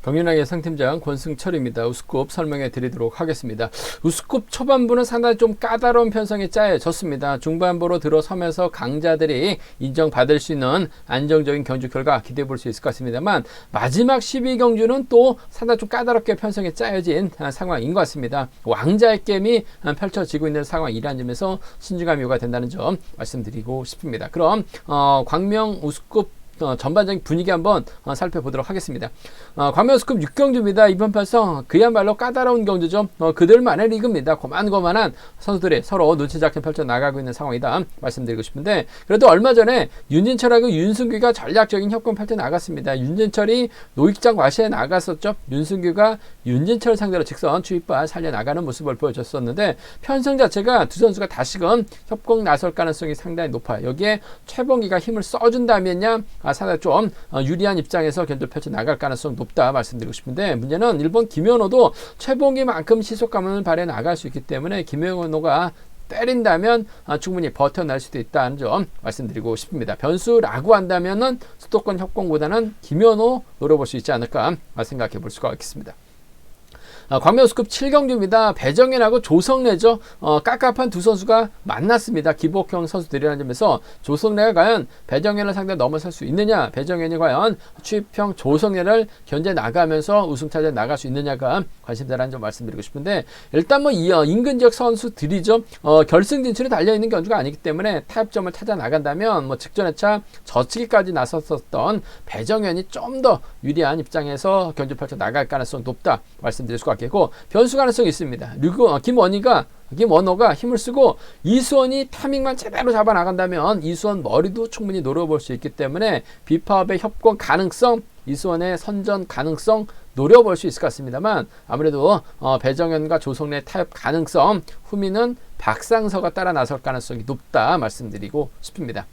경윤아의 상팀장 권승철입니다. 우스컵 설명해 드리도록 하겠습니다. 우스컵 초반부는 상당히 좀 까다로운 편성이 짜여졌습니다. 중반부로 들어서면서 강자들이 인정받을 수 있는 안정적인 경주 결과 기대해 볼 수 있을 것 같습니다만, 마지막 12경주는 또 상당히 좀 까다롭게 편성이 짜여진 상황인 것 같습니다. 왕자의 게임이 펼쳐지고 있는 상황이라는 점에서 신중함이 요구가 된다는 점 말씀드리고 싶습니다. 그럼 광명 우스컵 전반적인 분위기 한번 살펴보도록 하겠습니다. 광명 우스컵 6경주입니다. 이번 편성 그야말로 까다로운 경주죠. 그들만의 리그입니다. 고만고만한 선수들이 서로 눈치 작게 펼쳐 나가고 있는 상황이다 말씀드리고 싶은데, 그래도 얼마 전에 윤진철하고 윤승규가 전략적인 협공 펼쳐 나갔습니다. 윤진철이 노익장 과시에 나갔었죠. 윤승규가 윤진철 상대로 직선 추입발 살려 나가는 모습을 보여줬었는데, 편성 자체가 두 선수가 다시금 협공 나설 가능성이 상당히 높아요. 여기에 최봉기가 힘을 써준다면야 상당히 좀 유리한 입장에서 견제 펼쳐 나갈 가능성 높다 말씀드리고 싶은데, 문제는 일본 김현호도 최봉기만큼 시속감을 발휘해 나갈 수 있기 때문에 김현호가 때린다면 충분히 버텨낼 수도 있다는 점 말씀드리고 싶습니다. 변수라고 한다면은 수도권 협공보다는 김현호 노려볼 수 있지 않을까 생각해 볼 수가 있겠습니다. 광명 우스컵 7경주입니다. 배정현하고 조성래죠. 깝깝한 두 선수가 만났습니다. 기복형 선수들이라는 점에서 조성래가 과연 배정현을 상대로 넘어설 수 있느냐, 배정현이 과연 추입형 조성래를 견제 나가면서 우승 차지해 나갈 수 있느냐가 관심사라는 점 말씀드리고 싶은데, 일단 인근 지역 선수들이죠. 결승 진출이 달려있는 경주가 아니기 때문에 타협점을 찾아 나간다면 직전에 차 젖히기까지 나섰었던 배정현이 좀 더 유리한 입장에서 견제 펼쳐 나갈 가능성이 높다 말씀드릴 수가 있겠고, 변수 가능성이 있습니다. 그리고 김원호가 힘을 쓰고 이수원이 타밍만 제대로 잡아 나간다면 이수원 머리도 충분히 노려볼 수 있기 때문에 비파업의 협공 가능성, 이수원의 선전 가능성 노려볼 수 있을 것 같습니다만, 아무래도 배정현과 조성래 타협 가능성, 후미는 박상서가 따라 나설 가능성이 높다 말씀드리고 싶습니다.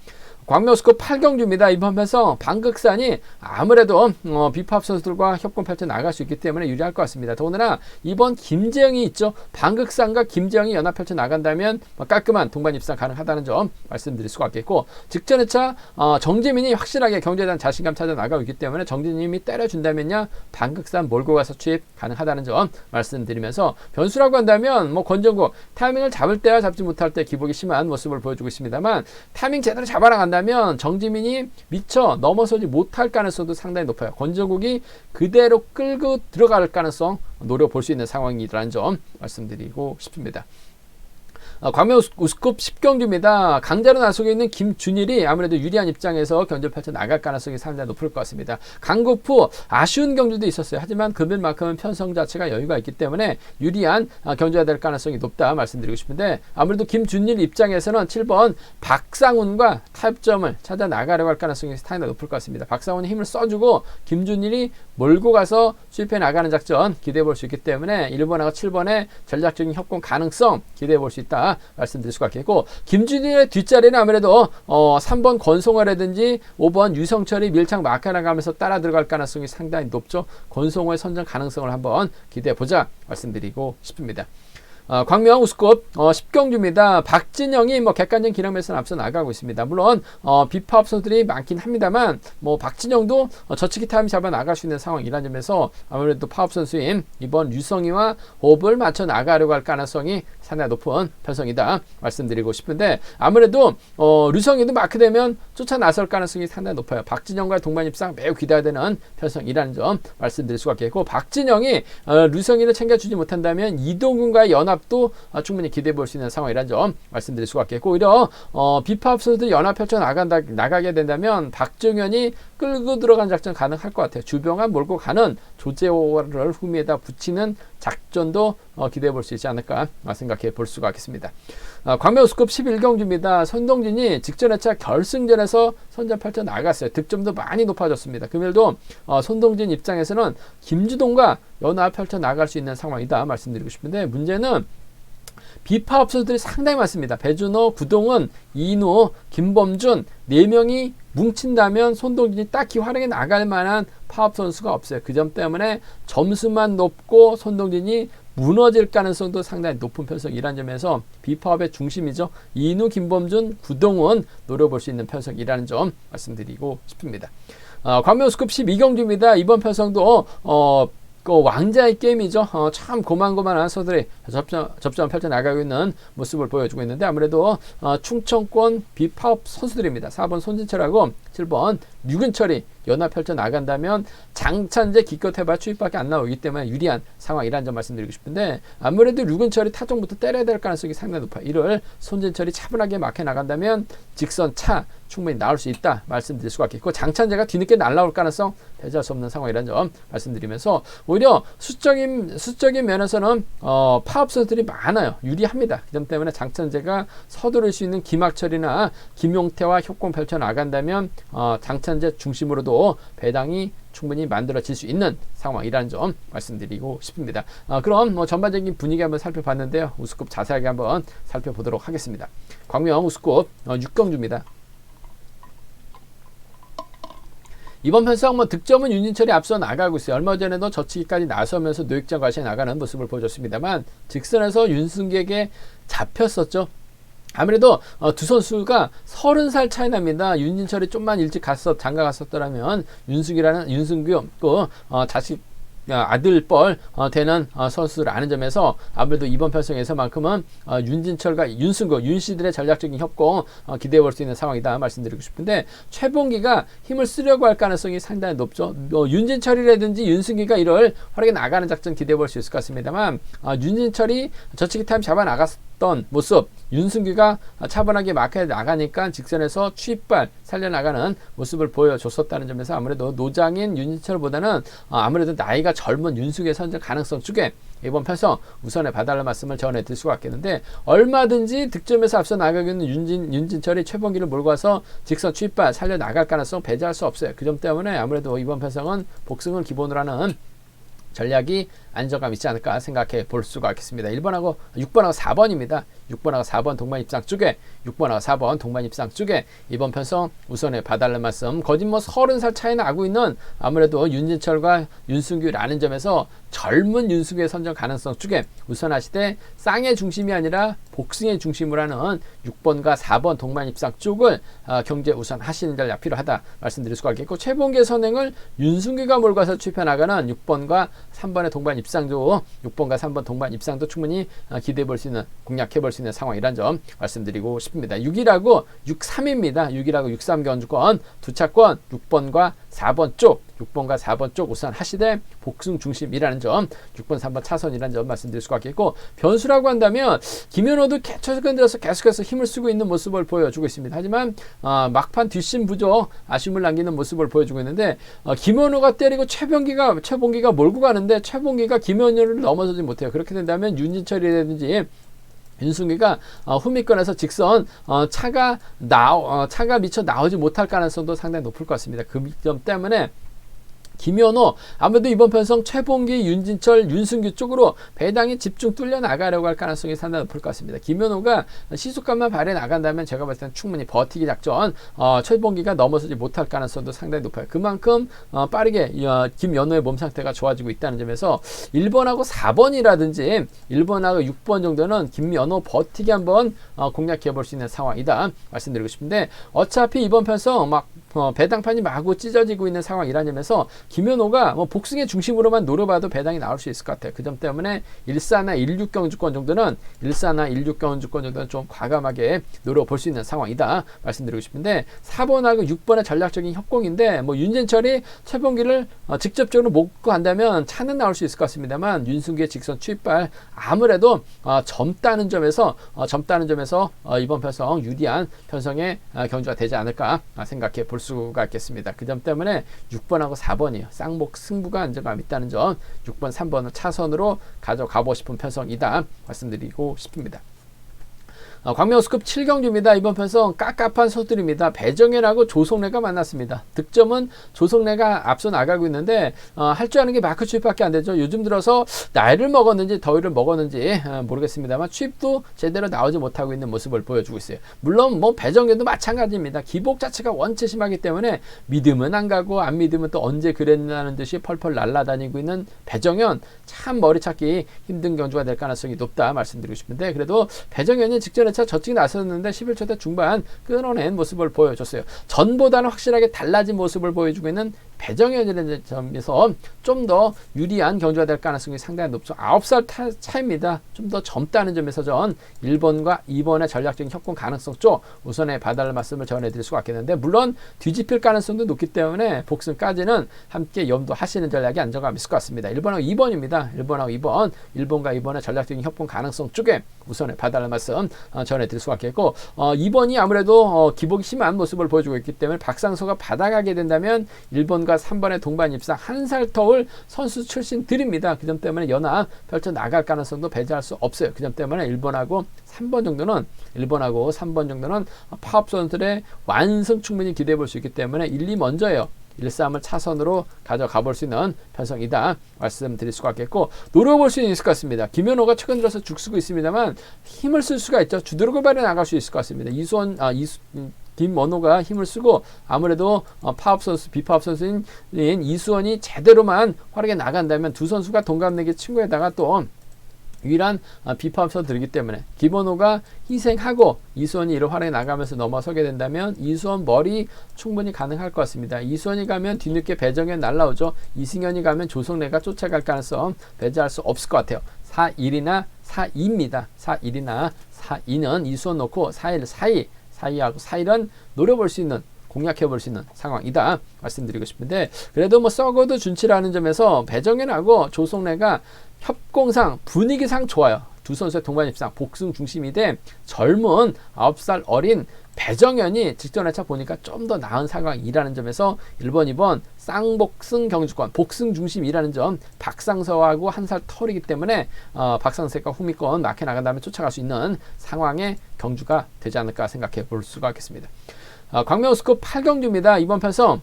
광명 우스컵 8경주입니다. 이번 편성 방극산이 아무래도 비파업 선수들과 협공 펼쳐 나갈 수 있기 때문에 유리할 것 같습니다. 더군다나 이번 김재영이 있죠. 방극산과 김재영이 연합 펼쳐 나간다면 깔끔한 동반 입상 가능하다는 점 말씀드릴 수가 있겠고, 직전의 차 정재민이 확실하게 경제에 대한 자신감 찾아 나가고 있기 때문에 정재민이 때려준다면야 방극산 몰고 가서 추입 가능하다는 점 말씀드리면서, 변수라고 한다면 권정국 타이밍을 잡을 때와 잡지 못할 때 기복이 심한 모습을 보여주고 있습니다만, 타이밍 제대로 잡아나간다면 정지민이 미처 넘어서지 못할 가능성도 상당히 높아요. 권정국이 그대로 끌고 들어갈 가능성 노려볼 수 있는 상황이라는 점 말씀드리고 싶습니다. 광명 우스컵 10경주입니다. 강자로 나서고 있는 김준일이 아무래도 유리한 입장에서 견제를 펼쳐 나갈 가능성이 상당히 높을 것 같습니다. 강국후 아쉬운 경주도 있었어요. 하지만 금일만큼은 편성 자체가 여유가 있기 때문에 유리한 경주가 될 가능성이 높다 말씀드리고 싶은데, 아무래도 김준일 입장에서는 7번 박상훈과 타협점을 찾아 나가려고 할 가능성이 상당히 높을 것 같습니다. 박상훈이 힘을 써주고 김준일이 몰고 가서 수입해 나가는 작전 기대해 볼 수 있기 때문에 1번하고 7번의 전략적인 협공 가능성 기대해 볼 수 있다 말씀드릴 수가 있겠고, 김준일의 뒷자리는 아무래도 3번 권송화라든지 5번 유성철이 밀착 마크 나가면서 따라 들어갈 가능성이 상당히 높죠. 권송화의 선정 가능성을 한번 기대해 보자 말씀드리고 싶습니다. 광명 우스컵 10경주입니다. 박진영이 객관적인 기량에서는 앞서 나가고 있습니다. 물론 비파업 선수들이 많긴 합니다만 박진영도 저치기 타임 잡아 나갈 수 있는 상황이라는 점에서 아무래도 파업 선수인 이번 류성희와 호흡을 맞춰 나가려고 할 가능성이 상당히 높은 편성이다 말씀드리고 싶은데, 아무래도 류성희도 마크되면 쫓아 나설 가능성이 상당히 높아요. 박진영과의 동반 입상 매우 기대되는 편성이라는 점 말씀드릴 수가 있겠고, 박진영이 류성희를 챙겨주지 못한다면 이동훈과의 연합도 충분히 기대해 볼 수 있는 상황이라는 점 말씀드릴 수가 있겠고, 오히려 비파업 선수들이 연합 펼쳐 나가게 된다면 박정현이 끌고 들어간 작전 가능할 것 같아요. 주병환 몰고 가는 조재호를 후미에다 붙이는 작전도 기대해 볼 수 있지 않을까 생각해 볼 수가 있겠습니다. 광명 우스컵 11경주입니다. 손동진이 직전에 차 결승전에서 선전 펼쳐 나갔어요. 득점도 많이 높아졌습니다. 금일도 손동진 입장에서는 김주동과 연합 펼쳐 나갈 수 있는 상황이다 말씀드리고 싶은데, 문제는 비파업 선수들이 상당히 많습니다. 배준호, 구동은, 이노, 김범준 4명이 뭉친다면 손동진이 딱히 활용해 나갈 만한 파업 선수가 없어요. 그 점 때문에 점수만 높고 손동진이 무너질 가능성도 상당히 높은 편성이라는 점에서 비파업의 중심이죠. 이누, 김범준, 구동은 노려볼 수 있는 편성이라는 점 말씀드리고 싶습니다. 광명 우스컵 12경주입니다. 이번 편성도 그 왕자의 게임이죠. 참 고만고만한 선수들이 접전 펼쳐나가고 있는 모습을 보여주고 있는데 아무래도 충청권 비파업 선수들입니다. 4번 손진철하고 7번 류근철이 연합 펼쳐나간다면 장찬재 기껏 해봐 추입밖에 안 나오기 때문에 유리한 상황이라는 점 말씀드리고 싶은데 아무래도 류근철이 타종부터 때려야 될 가능성이 상당히 높아요. 이를 손진철이 차분하게 막혀 나간다면 직선 차 충분히 나올 수 있다 말씀드릴 수가 있겠고 장찬재가 뒤늦게 날라올 가능성 배제할 수 없는 상황이라는 점 말씀드리면서 오히려 수적인 면에서는 파업 선수들이 많아요. 유리합니다. 그 점 때문에 장찬재가 서두를 수 있는 김학철이나 김용태와 협공 펼쳐나간다면 장찬재 중심으로도 배당이 충분히 만들어질 수 있는 상황이라는 점 말씀드리고 싶습니다. 그럼 전반적인 분위기 한번 살펴봤는데요. 우스컵 자세하게 한번 살펴보도록 하겠습니다. 광명 우스컵 6경주입니다. 이번 편성 득점은 윤진철이 앞서 나가고 있어요. 얼마 전에도 젖히기까지 나서면서 노익장 과시에 나가는 모습을 보여줬습니다만 직선에서 윤승객에 잡혔었죠. 아무래도 두 선수가 30살 차이 납니다. 윤진철이 좀만 일찍 장가 갔었더라면 윤승규 자식 아들뻘 되는 선수라는 점에서 아무래도 이번 편성에서만큼은 윤진철과 윤씨들의 전략적인 협공 기대해 볼 수 있는 상황이다 말씀드리고 싶은데 최봉기가 힘을 쓰려고 할 가능성이 상당히 높죠. 윤진철이라든지 윤승기가 이를 활약에 나가는 작전 기대해 볼 수 있을 것 같습니다만 윤진철이 저치기 타임 잡아 나갔던 모습 윤승규가 차분하게 마크에 나가니까 직선에서 추입발 살려나가는 모습을 보여줬었다는 점에서 아무래도 노장인 윤진철보다는 아무래도 나이가 젊은 윤승규의 선정 가능성 쪽에 이번 편성 우선에 봐달라는 말씀을 전해드릴 수가 있겠는데 얼마든지 득점에서 앞서 나가고 있는 윤진철이 최봉기를 몰고 와서 직선 추입발 살려나갈 가능성 배제할 수 없어요. 그 점 때문에 아무래도 이번 편성은 복승을 기본으로 하는 전략이 안정감 있지 않을까 생각해 볼 수가 있겠습니다. 6번하고 4번입니다. 6번하고 4번 동반 입상 쪽에 6번하고 4번 동반 입상 쪽에 이번 편성 우선에 봐달라는 말씀. 거짓 30살 차이 나고 있는 아무래도 윤진철과 윤승규라는 점에서 젊은 윤승규의 선정 가능성 쪽에 우선하시되 쌍의 중심이 아니라 복승의 중심으로 하는 6번과 4번 동반 입상 쪽을 경제 우선 하시는 전략 필요하다 말씀드릴 수가 있겠고 최봉기의 선행을 윤승규가 몰고 와서 추입해 나가는 6번과 3번의 동반 입상도 6번과 3번 동반 입상도 충분히 기대해 볼 수 있는 공략해 볼 수 있는 상황이란 점 말씀드리고 싶습니다. 6이라고 63입니다. 6이라고 63 견주권 두 차권 6번과 4번 쪽 6번과 4번 쪽 우선 하시되 복승 중심이라는 점 6번 3번 차선이라는 점 말씀드릴 수가 있겠고 변수라고 한다면 김현호도 최근 들어서 계속해서 힘을 쓰고 있는 모습을 보여주고 있습니다. 하지만 막판 뒷심 부족 아쉬움을 남기는 모습을 보여주고 있는데 김현호가 때리고 최봉기가 몰고 가는데 최봉기가 김현호를 넘어서지 못해요. 그렇게 된다면 윤진철이라든지 윤승규가 후미권에서 직선 차가 미처 나오지 못할 가능성도 상당히 높을 것 같습니다. 그 점 때문에 김현호 아무래도 이번 편성 최봉기, 윤진철, 윤승규 쪽으로 배당이 집중 뚫려 나가려고 할 가능성이 상당히 높을 것 같습니다. 김현호가 시속감만 발휘해 나간다면 제가 봤을 때는 충분히 버티기 작전 최봉기가 넘어서지 못할 가능성도 상당히 높아요. 그만큼 빠르게 김현호의 몸 상태가 좋아지고 있다는 점에서 1번하고 4번이라든지 1번하고 6번 정도는 김현호 버티기 한번 공략해 볼 수 있는 상황이다 말씀드리고 싶은데 어차피 이번 편성 배당판이 마구 찢어지고 있는 상황이라는 점에서 김현호가 복승의 중심으로만 노려봐도 배당이 나올 수 있을 것 같아요. 그 점 때문에 1사나 16경주권 정도는 1사나 16경주권 정도는 좀 과감하게 노려볼 수 있는 상황이다 말씀드리고 싶은데 4번하고 6번의 전략적인 협공인데 윤진철이 최봉기를 직접적으로 몰고 간다면 차는 나올 수 있을 것 같습니다만 윤승규의 직선 추입발 아무래도 젊다는 점에서 이번 편성 유리한 편성의 경주가 되지 않을까 생각해 볼 수가 있겠습니다. 그 점 때문에 6번하고 4번이에요. 쌍복 승부가 안정감 있다는 점 6번 3번을 차선으로 가져가고 싶은 편성이다 말씀드리고 싶습니다. 광명 우스컵 7경주입니다. 이번 편성 깝깝한 선수들입니다. 배정현하고 조성래가 만났습니다. 득점은 조성래가 앞서 나가고 있는데 할 줄 아는 게 마크 추입밖에 안 되죠. 요즘 들어서 나이를 먹었는지 더위를 먹었는지 모르겠습니다만 추입도 제대로 나오지 못하고 있는 모습을 보여주고 있어요. 물론 배정현도 마찬가지입니다. 기복 자체가 원체 심하기 때문에 믿으면 안 가고 안 믿으면 또 언제 그랬나는 듯이 펄펄 날아다니고 있는 배정현 참 머리 찾기 힘든 경주가 될 가능성이 높다 말씀드리고 싶은데 그래도 배정현이 직전에 직전에차 저찍 나섰는데 11초대 중반 끊어낸 모습을 보여줬어요. 전보다는 확실하게 달라진 모습을 보여주고 있는 배정현이라는 점에서 좀 더 유리한 경주가 될 가능성이 상당히 높죠. 9살 차입니다. 좀 더 젊다는 점에서 전 1번과 2번의 전략적인 협공 가능성 쪽 우선에 봐달라는 말씀을 전해드릴 수가 있겠는데, 물론 뒤집힐 가능성도 높기 때문에 복승까지는 함께 염두하시는 전략이 안정감 있을 것 같습니다. 1번하고 2번입니다. 1번하고 2번, 1번과 2번의 전략적인 협공 가능성 쪽에 우선에 봐달라는 말씀 전해드릴 수가 있겠고, 2번이 아무래도 기복이 심한 모습을 보여주고 있기 때문에 박상서가 받아가게 된다면 1번과 3번의 동반 입상 한 살 터울 선수 출신들입니다. 그 점 때문에 연합 펼쳐 나갈 가능성도 배제할 수 없어요. 그 점 때문에 1번하고 3번 정도는 파업 선수들의 완승 충분히 기대해 볼 수 있기 때문에 1, 2 먼저예요. 1, 3을 차선으로 가져가 볼 수 있는 편성이다 말씀드릴 수가 있겠고, 노려볼 수 있을 것 같습니다. 김현호가 최근 들어서 죽쓰고 있습니다만 힘을 쓸 수가 있죠. 주도력을 발휘해 나갈 수 있을 것 같습니다. 김원호가 힘을 쓰고 아무래도 파업 선수, 비파업 선수인 이수원이 제대로만 활약해 나간다면 두 선수가 동갑내기 친구에다가 또 유일한 비파업 선수들이기 때문에 김원호가 희생하고 이수원이 이를 활약해 나가면서 넘어서게 된다면 이수원 머리 충분히 가능할 것 같습니다. 이수원이 가면 뒤늦게 배정현 날라오죠. 이승현이 가면 조성래가 쫓아갈 가능성 배제할 수 없을 것 같아요. 4-1이나 4-2입니다. 4-1이나 4-2는 이수원 놓고 4-1, 4-2하고 4-1은 노려볼 수 있는, 공략해볼 수 있는 상황이다 말씀드리고 싶은데, 그래도 뭐 썩어도 준치라는 점에서 배정현하고 조성래가 협공상 분위기상 좋아요. 두 선수의 동반 입상 복승 중심이 돼 젊은 9살 어린 배정현이 직전 회차 보니까 좀 더 나은 상황이라는 점에서 1번, 2번 쌍복승 경주권 복승 중심이라는 점, 박상서하고 한 살 터이기 때문에 박상서가 후미권 막혀 나간 다음에 쫓아갈 수 있는 상황의 경주가 되지 않을까 생각해 볼 수가 있겠습니다. 광명우스컵 8경주입니다. 이번 편성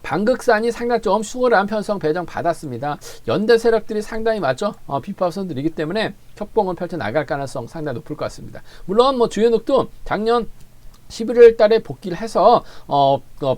방극산이 상당히 좀 수월한 편성 배정 받았습니다. 연대 세력들이 상당히 맞죠? 비파업 선수들이기 때문에 협공을 펼쳐 나갈 가능성 상당히 높을 것 같습니다. 물론 뭐 주현욱도 작년 11월 달에 복귀를 해서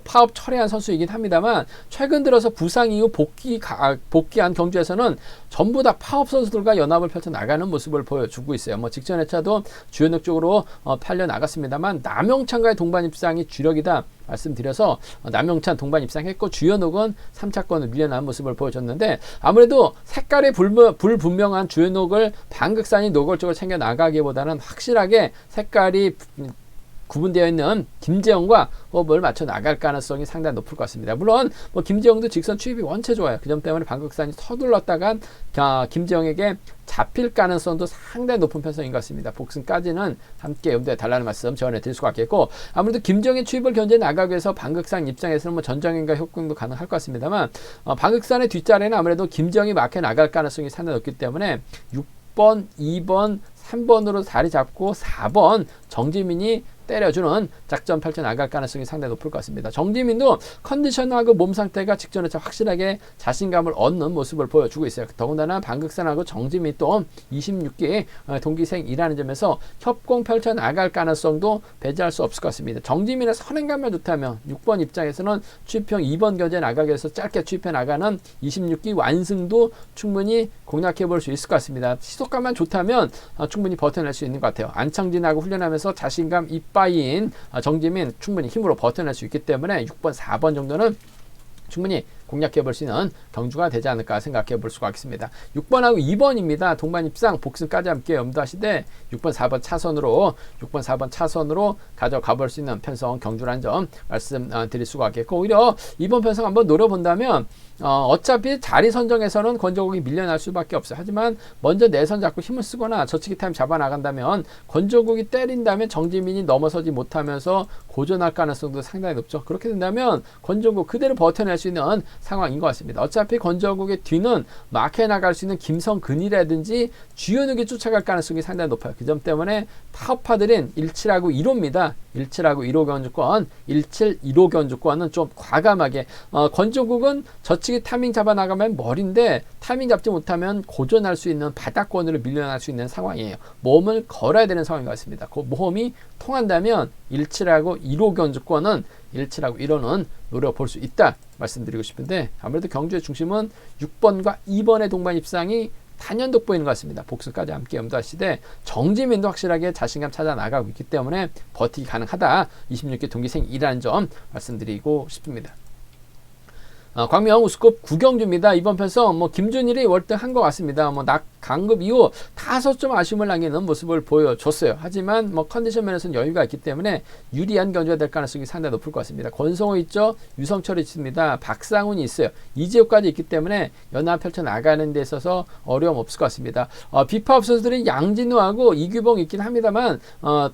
파업 철회한 선수이긴 합니다만, 최근 들어서 부상 이후 복귀한 경주에서는 전부 다 파업 선수들과 연합을 펼쳐 나가는 모습을 보여주고 있어요. 뭐 직전 회차도 주현욱 쪽으로 팔려 나갔습니다만 남영찬과의 동반 입상이 주력이다 말씀드려서 남영찬 동반 입상했고, 주현욱은 3차권을 밀려난 모습을 보여줬는데, 아무래도 색깔이 불분명한 주현욱을 방극산이 노골적으로 챙겨 나가기보다는 확실하게 색깔이 구분되어 있는 김재영과 호흡을 맞춰 나갈 가능성이 상당히 높을 것 같습니다. 물론 뭐 김재영도 직선 추입이 원체 좋아요. 그 점 때문에 방극산이 서둘렀다가 김재영에게 잡힐 가능성도 상당히 높은 편성인 것 같습니다. 복승까지는 함께 염두에 달라는 말씀 전해드릴 수가 있겠고, 아무래도 김재영의 추입을 견제 나가기 위해서 방극산 입장에서는 뭐 전정인과 협공도 가능할 것 같습니다만, 방극산의 뒷자리는 아무래도 김재영이 막혀 나갈 가능성이 상당히 높기 때문에 6번, 2번, 3번으로 자리 잡고 4번 정지민이 때려주는 작전 펼쳐 나갈 가능성이 상당히 높을 것 같습니다. 정지민도 컨디션하고 몸 상태가 직전에 확실하게 자신감을 얻는 모습을 보여주고 있어요. 더군다나 방극산하고 정지민 또 26기 동기생이라는 점에서 협공 펼쳐 나갈 가능성도 배제할 수 없을 것 같습니다. 정지민의 선행감만 좋다면 6번 입장에서는 취입형 2번 견제 나가기 위해서 짧게 취입해 나가는 26기 완승도 충분히 공략해 볼 수 있을 것 같습니다. 시속감만 좋다면 충분히 버텨낼 수 있는 것 같아요. 안창진하고 훈련하면서 자신감 이빠인 정지민 충분히 힘으로 버텨낼 수 있기 때문에 6번, 4번 정도는 충분히 공략해 볼 수 있는 경주가 되지 않을까 생각해 볼 수가 있습니다. 6번하고 2번입니다. 동반 입상 복승까지 함께 염두하시되 6번, 4번 차선으로 가져가 볼 수 있는 편성 경주라는 점 말씀드릴 수가 있겠고, 오히려 2번 편성 한번 노려본다면 어차피 자리 선정에서는 권조국이 밀려날 수밖에 없어요. 하지만 먼저 내선 잡고 힘을 쓰거나 저치기 타임 잡아 나간다면 권조국이 때린다면 정지민이 넘어서지 못하면서 고전할 가능성도 상당히 높죠. 그렇게 된다면 권조국 그대로 버텨낼 수 있는 상황인 것 같습니다. 어차피 권조국의 뒤는 막혀 나갈 수 있는 김성근이라든지 주현욱이 쫓아갈 가능성이 상당히 높아요. 그 점 때문에 파업파들인 17하고 1호입니다. 17하고 1호 견주권, 17, 1호 견주권은 좀 과감하게 권조국은 저치기 타이밍 잡아 나가면 머리인데 타이밍 잡지 못하면 고전할 수 있는 바닥권으로 밀려날 수 있는 상황이에요. 모험을 걸어야 되는 상황인 것 같습니다. 그 모험이 통한다면 17하고 1호 견주권은 17하고 1호는 노려볼 수 있다 말씀드리고 싶은데, 아무래도 경주의 중심은 6번과 2번의 동반 입상이 단연 돋보이는 것 같습니다. 복수까지 함께 염두하시되 정지민도 확실하게 자신감 찾아 나가고 있기 때문에 버티기 가능하다. 26기 동기생이라는 점 말씀드리고 싶습니다. 광명 우스컵 구경주입니다. 이번 편성 김준일이 월등한 것 같습니다. 강급 이후 다소 좀 아쉬움을 남기는 모습을 보여줬어요. 하지만 컨디션 면에서는 여유가 있기 때문에 유리한 경주가 될 가능성이 상당히 높을 것 같습니다. 권성호 있죠. 유성철이 있습니다. 박상훈이 있어요. 이재욱까지 있기 때문에 연합 펼쳐 나가는 데 있어서 어려움 없을 것 같습니다. 비파업 선수들이 양진우하고 이규봉 있긴 합니다만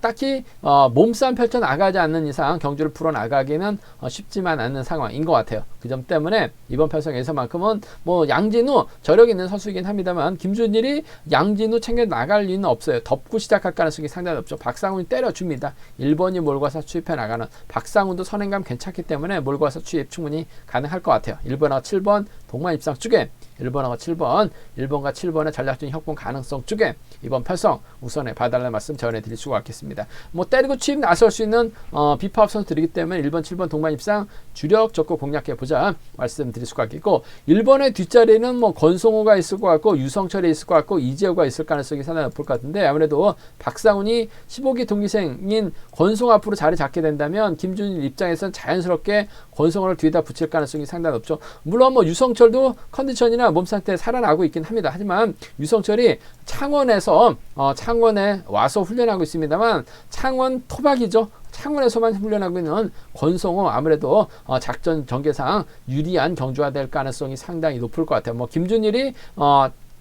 딱히 몸싸움 펼쳐 나가지 않는 이상 경주를 풀어 나가기는 쉽지만 않은 상황인 것 같아요. 그 점 때문에 이번 편성에서만큼은 양진우 저력 있는 선수이긴 합니다만 김준일이 양진우 챙겨 나갈 리는 없어요. 덮고 시작할 가능성이 상당히 높죠. 박상훈이 때려줍니다. 1번이 몰고 와서 추입해 나가는 박상훈도 선행감 괜찮기 때문에 몰고 와서 추입 충분히 가능할 것 같아요. 1번하고 7번 동반 입상 쪽에 1번하고 7번, 1번과 7번의 전략적인 협공 가능성 쪽에 이번 편성 우선에 봐달라는 말씀 전해드릴 수가 있겠습니다. 때리고 추입 나설 수 있는 비파업 선수들이기 때문에 1번, 7번 동반 입상 주력 적고 공략해보자 말씀드릴 수가 있겠고 1번의 뒷자리는 권성호가 있을 것 같고 유성철이 있을 것 같고 이재호가 있을 가능성이 상당히 높을 것 같은데 아무래도 박상훈이 15기 동기생인 권성호 앞으로 자리 잡게 된다면 김준일 입장에서는 자연스럽게 권성호를 뒤에다 붙일 가능성이 상당히 높죠. 물론 유성철도 컨디션이나 몸 상태 살아나고 있긴 합니다. 하지만 유성철이 창원에서 창원에 와서 훈련하고 있습니다만 창원 토박이죠. 창원에서만 훈련하고 있는 권성호 아무래도 작전 전개상 유리한 경주가 될 가능성이 상당히 높을 것 같아요. 김준일이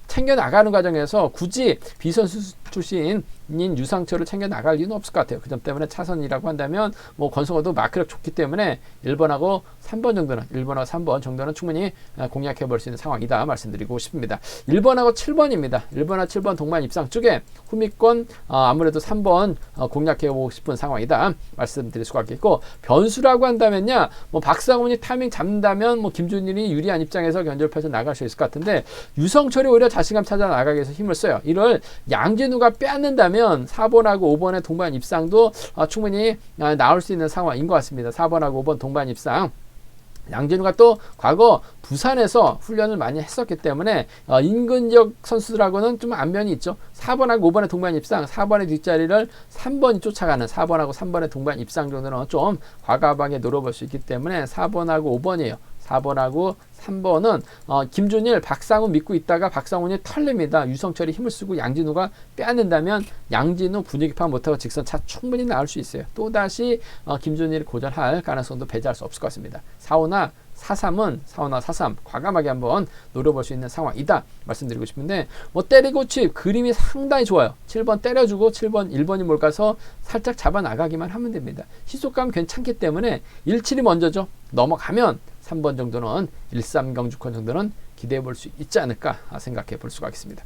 챙겨 나가는 과정에서 굳이 비선수 출신인 유상철을 챙겨 나갈 이유는 없을 것 같아요. 그 점 때문에 차선이라고 한다면 권성호도 마크력 좋기 때문에 1번하고 3번 정도는 1번하고 3번 정도는 충분히 공략해 볼 수 있는 상황이다 말씀드리고 싶습니다. 1번하고 7번입니다. 1번하고 7번 동반 입상 쪽에 후미권 아무래도 3번 공략해 보고 싶은 상황이다 말씀드릴 수가 있겠고 변수라고 한다면요 박상훈이 타이밍 잡는다면 김준일이 유리한 입장에서 견제를 펼쳐 나갈 수 있을 것 같은데 유성철이 오히려 자신감 찾아 나가기 위해서 힘을 써요. 이를 양진우가 빼앗는다면 4번하고 5번의 동반 입상도 충분히 나올 수 있는 상황인 것 같습니다. 4번하고 5번 동반 입상 양진우가 또 과거 부산에서 훈련을 많이 했었기 때문에 인근적 선수들하고는 좀 안면이 있죠. 4번하고 5번의 동반 입상 4번의 뒷자리를 3번이 쫓아가는 4번하고 3번의 동반 입상 정도는 좀 과감하게 노려볼 수 있기 때문에 4번하고 5번이에요. 4번하고 3번은 김준일, 박상훈 믿고 있다가 박상훈이 털립니다. 유성철이 힘을 쓰고 양진우가 빼앗는다면 양진우 분위기 파악 못하고 직선 차 충분히 나올 수 있어요. 또다시 김준일이 고전할 가능성도 배제할 수 없을 것 같습니다. 4호나 4-3은 4호나 4-3 과감하게 한번 노려볼 수 있는 상황이다 말씀드리고 싶은데 때리고 칩 그림이 상당히 좋아요. 7번 때려주고 7번 1번이 몰가서 살짝 잡아 나가기만 하면 됩니다. 시속감 괜찮기 때문에 1-7이 먼저죠. 넘어가면 3번 정도는 1-3 경주권 정도는 기대해 볼 수 있지 않을까 생각해 볼 수가 있습니다.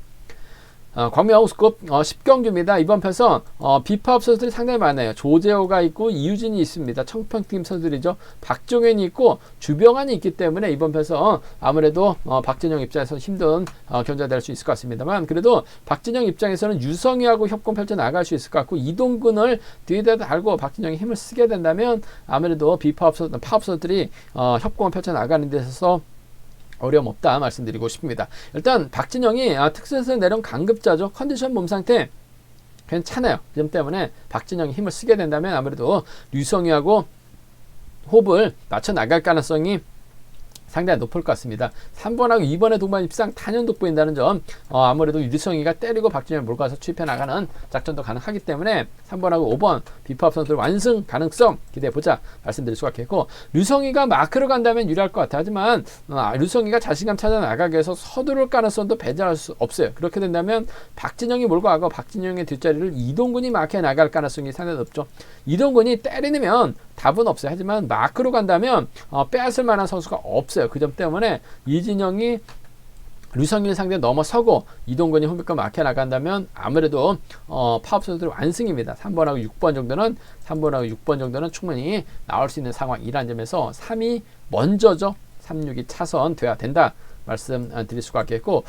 광명 우스컵 10경주입니다. 이번 편선 비파업 선수들이 상당히 많아요. 조재호가 있고 이유진이 있습니다. 청평팀 선수들이죠. 박종현이 있고 주병환이 있기 때문에 이번 편선 아무래도 박진영 입장에서 힘든 견제가 될 수 있을 것 같습니다만 그래도 박진영 입장에서는 유성희하고 협공 펼쳐 나갈 수 있을 것 같고 이동근을 뒤에다 달고 박진영이 힘을 쓰게 된다면 아무래도 비파업 선수들이 협공을 펼쳐 나가는 데 있어서 어려움 없다 말씀드리고 싶습니다. 일단 박진영이 특수에서 내려온 강급자죠. 컨디션 몸 상태 괜찮아요. 그 점 때문에 박진영이 힘을 쓰게 된다면 아무래도 류성희하고 호흡을 맞춰 나갈 가능성이 상당히 높을 것 같습니다. 3번하고 2번의 동반 입상 단연 돋보인다는 점 아무래도 유성희가 때리고 박진영을 몰고 가서 추입해 나가는 작전도 가능하기 때문에 3번하고 5번 비파업 선수들 완승 가능성 기대해보자 말씀드릴 수가 있겠고 류성희가 마크로 간다면 유리할 것 같아. 하지만 류성희가 자신감 찾아 나가기 위해서 서두를 가능성도 배제할 수 없어요. 그렇게 된다면 박진영이 몰고 가고 박진영의 뒷자리를 이동근이 마크해 나갈 가능성이 상당히 높죠. 이동근이 때리면 답은 없어요. 하지만 마크로 간다면 빼앗을 만한 선수가 없어요. 그 점 때문에 이진영이 류성일 상대 넘어서고 이동근이 후미권 막혀 나간다면 아무래도 파업 선수들 완승입니다. 3번하고 6번 정도는 충분히 나올 수 있는 상황이라는 점에서 3이 먼저죠. 3-6이 차선 돼야 된다. 말씀드릴 수가 있겠고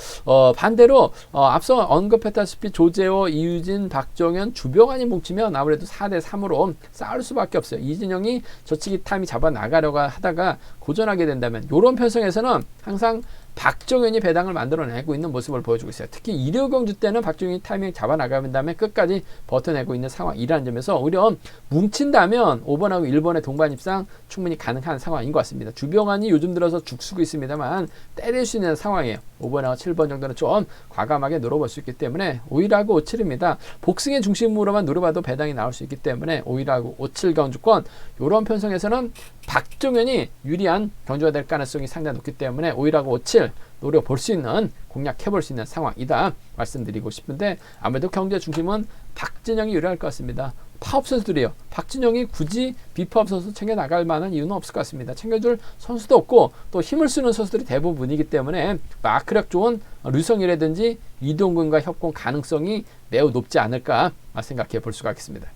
반대로 앞서 언급했다시피 조재호, 이유진, 박정현, 주병환이 뭉치면 아무래도 4-3으로 싸울 수밖에 없어요. 이진영이 저치기 타임이 잡아 나가려고 하다가 고전하게 된다면 이런 편성에서는 항상 박정현이 배당을 만들어내고 있는 모습을 보여주고 있어요. 특히 1호 경주 때는 박정현이 타이밍 잡아나가는 다음에 끝까지 버텨내고 있는 상황이라는 점에서 오히려 뭉친다면 5번하고 1번의 동반 입상 충분히 가능한 상황인 것 같습니다. 주병환이 요즘 들어서 죽쓰고 있습니다만 때릴 수 있는 상황이에요. 5번하고 7번 정도는 좀 과감하게 노려볼 수 있기 때문에 5일하고 5칠입니다. 복승의 중심으로만 노려봐도 배당이 나올 수 있기 때문에 5일하고 5칠 경주권 이런 편성에서는 박정현이 유리한 경주가 될 가능성이 상당히 높기 때문에 5일하고 5칠 노려볼 수 있는 공략해볼 수 있는 상황이다 말씀드리고 싶은데 아무래도 경제 중심은 박진영이 유리할 것 같습니다. 파업 선수들이요. 박진영이 굳이 비파업 선수 챙겨 나갈 만한 이유는 없을 것 같습니다. 챙겨줄 선수도 없고 또 힘을 쓰는 선수들이 대부분이기 때문에 마크력 좋은 류성이라든지 이동근과 협공 가능성이 매우 높지 않을까 생각해 볼 수가 있겠습니다.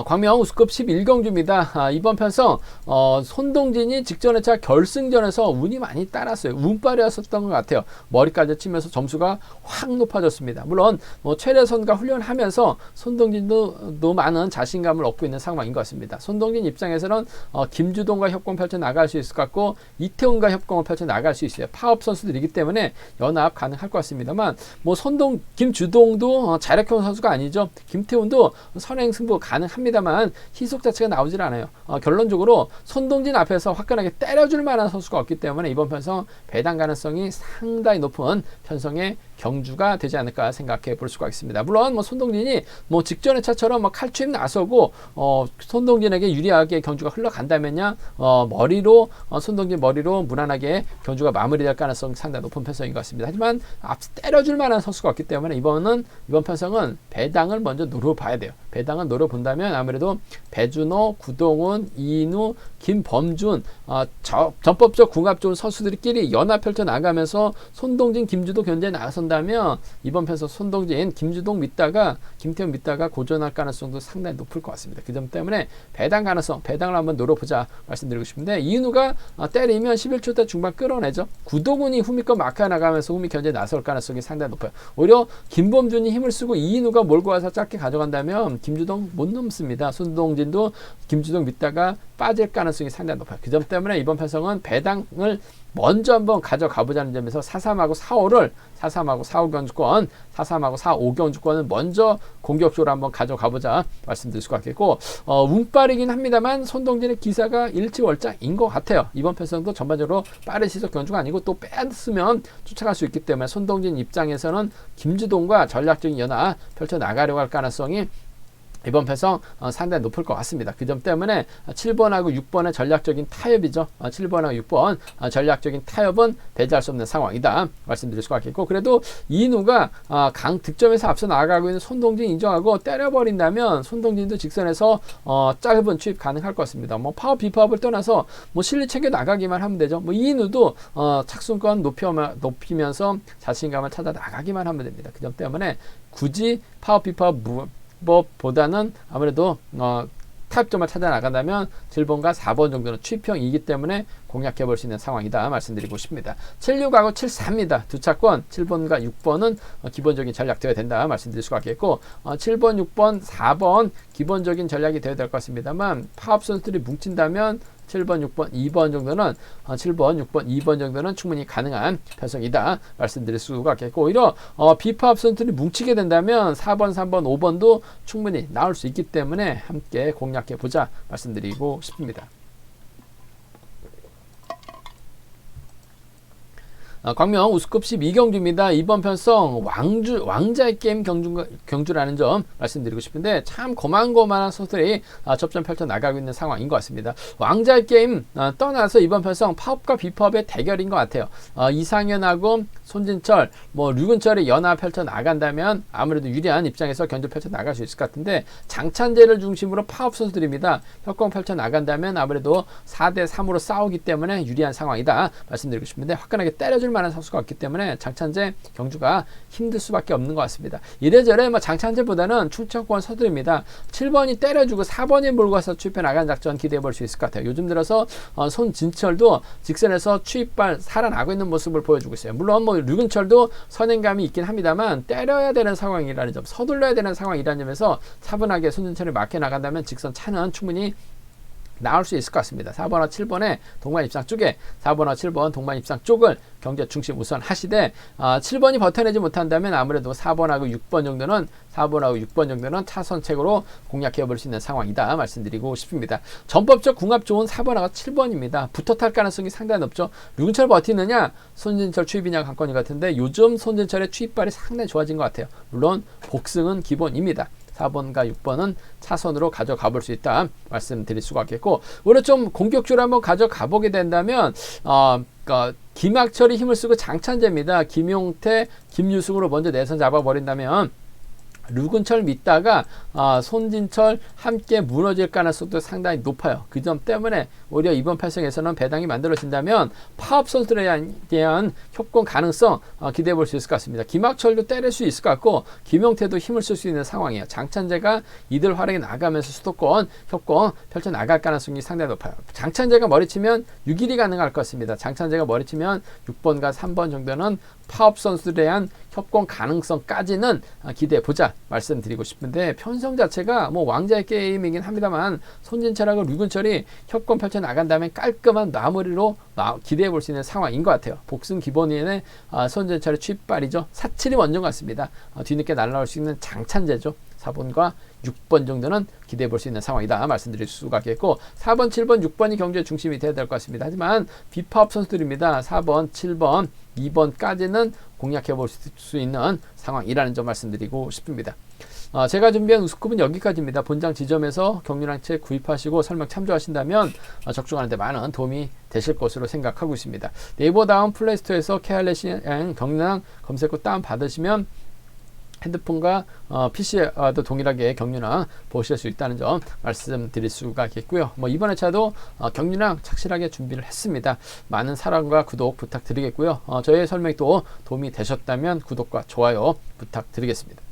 광명 우스컵 11경주입니다. 이번 편성 손동진이 직전에 차 결승전에서 운이 많이 따랐어요. 운빨이었었던 것 같아요. 머리까지 치면서 점수가 확 높아졌습니다. 물론 최래선과 훈련하면서 손동진도 많은 자신감을 얻고 있는 상황인 것 같습니다. 손동진 입장에서는 김주동과 협공 펼쳐 나갈 수 있을 것 같고 이태훈과 협공을 펼쳐 나갈 수 있어요. 파업 선수들이기 때문에 연합 가능할 것 같습니다만 김주동도 자력형 선수가 아니죠. 김태훈도 선행 승부 가능합니다. 합니다만 희속 자체가 나오질 않아요. 결론적으로 손동진 앞에서 화끈하게 때려줄 만한 선수가 없기 때문에 이번 편성 배당 가능성이 상당히 높은 편성의 경주가 되지 않을까 생각해 볼 수가 있습니다. 물론 손동진이 직전의 차처럼 칼춤 나서고 손동진에게 유리하게 경주가 흘러간다면야 손동진 머리로 무난하게 경주가 마무리될 가능성이 상당히 높은 편성인 것 같습니다. 하지만 앞서 때려줄 만한 선수가 없기 때문에 이번 편성은 배당을 먼저 노려봐야 돼요. 배당을 노려본다면 아무래도 배준호, 구동훈, 이인우, 김범준 전법적 궁합 좋은 선수들끼리 연합 펼쳐 나가면서 손동진, 김주도 견제에 나선다면 이번 편성 손동진, 김주동 믿다가 김태훈 믿다가 고전할 가능성도 상당히 높을 것 같습니다. 그 점 때문에 배당 가능성, 배당을 한번 노려보자 말씀드리고 싶은데 이인우가 때리면 11초 대 중반 끌어내죠. 구동훈이 후미권 마크해 나가면서 후미 견제에 나설 가능성이 상당히 높아요. 오히려 김범준이 힘을 쓰고 이인우가 몰고 와서 짧게 가져간다면 김주동 못 넘습니다. 손동진도 김주동 믿다가 빠질 가능성이 상당히 높아요. 그 점 때문에 이번 편성은 배당을 먼저 한번 가져가 보자는 점에서 4-3하고 4-5를 4-3하고 4-5 경주권, 4-3하고 4-5 경주권을 먼저 공격적으로 한번 가져가 보자 말씀드릴 수가 있겠고 운빨이긴 합니다만 손동진의 기사가 일치월장인 것 같아요. 이번 편성도 전반적으로 빠른 시속 경주가 아니고 또 뺐으면 쫓아갈 수 있기 때문에 손동진 입장에서는 김주동과 전략적인 연합 펼쳐 나가려고 할 가능성이 이번 편성 상당히 높을 것 같습니다. 그 점 때문에 7번하고 6번의 전략적인 타협이죠. 7번하고 6번 전략적인 타협은 배제할 수 없는 상황이다 말씀드릴 수가 있겠고 그래도 이인우가 강 득점에서 앞서 나가고 있는 손동진 인정하고 때려버린다면 손동진도 직선에서 짧은 추입 가능할 것 같습니다. 파업 비파업을 떠나서 실리 챙겨 나가기만 하면 되죠. 이인우도 착순권 높이면서 자신감을 찾아 나가기만 하면 됩니다. 그 점 때문에 굳이 파업 비파업 보다는 아무래도 타협점을 찾아 나간다면 7번과 4번 정도는 취평이기 때문에 공략해 볼 수 있는 상황이다 말씀드리고 싶습니다. 76하고 74입니다. 두 차권 7번과 6번은 기본적인 전략 되어야 된다 말씀드릴 수가 있겠고 7번, 6번, 4번 기본적인 전략이 되어야 될 것 같습니다만 파업 선수들이 뭉친다면 7번, 6번, 2번 정도는 7번, 6번, 2번 정도는 충분히 가능한 편성이다 말씀드릴 수가 있겠고 오히려 비파업 선수들이 뭉치게 된다면 4번, 3번, 5번도 충분히 나올 수 있기 때문에 함께 공략해 보자 말씀드리고 싶습니다. 광명 우스컵 12경주입니다. 이번 편성 왕자의 게임 경주라는 점 말씀드리고 싶은데 참 고만고만한 선수들이 접전 펼쳐 나가고 있는 상황인 것 같습니다. 왕자의 게임 떠나서 이번 편성 파업과 비파업의 대결인 것 같아요. 이상현하고 손진철, 류근철이 연합 펼쳐 나간다면 아무래도 유리한 입장에서 견주 펼쳐 나갈 수 있을 것 같은데 장찬재를 중심으로 파업 선수들입니다. 협공 펼쳐 나간다면 아무래도 4대3으로 싸우기 때문에 유리한 상황이다 말씀드리고 싶은데 화끈하게 때려줄 만한 선수가 없기 때문에 장찬재 경주가 힘들 수밖에 없는 것 같습니다. 이래저래 장찬재보다는 충청권 서두입니다. 7번이 때려주고 4번이 몰고 와서 추입해 나가는 작전 기대해 볼 수 있을 것 같아요. 요즘 들어서 손진철도 직선에서 추입발 살아나고 있는 모습을 보여주고 있어요. 물론 류근철도 선행감이 있긴 합니다만 때려야 되는 상황이라는 점, 서둘러야 되는 상황이라는 점에서 차분하게 손진철이 막혀 나간다면 직선 차는 충분히 나올 수 있을 것 같습니다. 4번과 7번에 동반 입상 쪽에 4번과 7번 동반 입상 쪽을 경제 중심 우선 하시되 7번이 버텨내지 못한다면 아무래도 4번하고 6번 정도는 차선책으로 공략해 볼 수 있는 상황이다 말씀드리고 싶습니다. 전법적 궁합 좋은 4번하고 7번입니다. 붙어 탈 가능성이 상당히 높죠. 류근철 버티느냐 손진철 추입이냐 관건이 같은데 요즘 손진철의 추입발이 상당히 좋아진 것 같아요. 물론 복승은 기본입니다. 4번과 6번은 차선으로 가져가 볼 수 있다 말씀드릴 수가 있겠고, 오히려 좀 공격적으로 한번 가져가 보게 된다면 김학철이 힘을 쓰고 장찬재입니다. 김용태, 김유승으로 먼저 내선 잡아버린다면 류근철 믿다가 손진철 함께 무너질 가능성도 상당히 높아요. 그 점 때문에 오히려 이번 팔승에서는 배당이 만들어진다면 파업 선수들에 대한 협공 가능성 기대해 볼 수 있을 것 같습니다. 김학철도 때릴 수 있을 것 같고 김용태도 힘을 쓸 수 있는 상황이에요. 장찬재가 이들 활약이 나가면서 수도권 협공 펼쳐 나갈 가능성이 상당히 높아요. 장찬재가 머리치면 6일이 가능할 것 같습니다. 장찬재가 머리치면 6번과 3번 정도는 파업 선수들에 대한 협공 가능성까지는 기대해 보자 말씀드리고 싶은데, 편성 자체가 뭐 왕자의 게임이긴 합니다만 손진철하고 류근철이 협공 펼쳐 나간다면 깔끔한 마무리로 기대해 볼 수 있는 상황인 것 같아요. 복승 기본인의 손진철의 취입발이죠. 4-7이 원정 같습니다. 뒤늦게 날아올 수 있는 장찬재죠. 4번과 6번 정도는 기대해 볼 수 있는 상황이다 말씀드릴 수가 있겠고, 4번, 7번, 6번이 경제 중심이 돼야 될 것 같습니다. 하지만 비파업 선수들입니다. 4번, 7번, 2번까지는 공략해 볼 수 있는 상황이라는 점 말씀드리고 싶습니다. 제가 준비한 우스컵은 여기까지입니다. 본장 지점에서 경륜한 책 구입하시고 설명 참조하신다면 적중하는 데 많은 도움이 되실 것으로 생각하고 있습니다. 네이버 다운 플레이스토어에서 케알렛시행 경륜한 검색 후 다운 받으시면 핸드폰과 PC와도 동일하게 경륜항 보실 수 있다는 점 말씀드릴 수가 있겠고요. 이번 회차도 경륜항 착실하게 준비를 했습니다. 많은 사랑과 구독 부탁드리겠고요. 저의 설명이 또 도움이 되셨다면 구독과 좋아요 부탁드리겠습니다.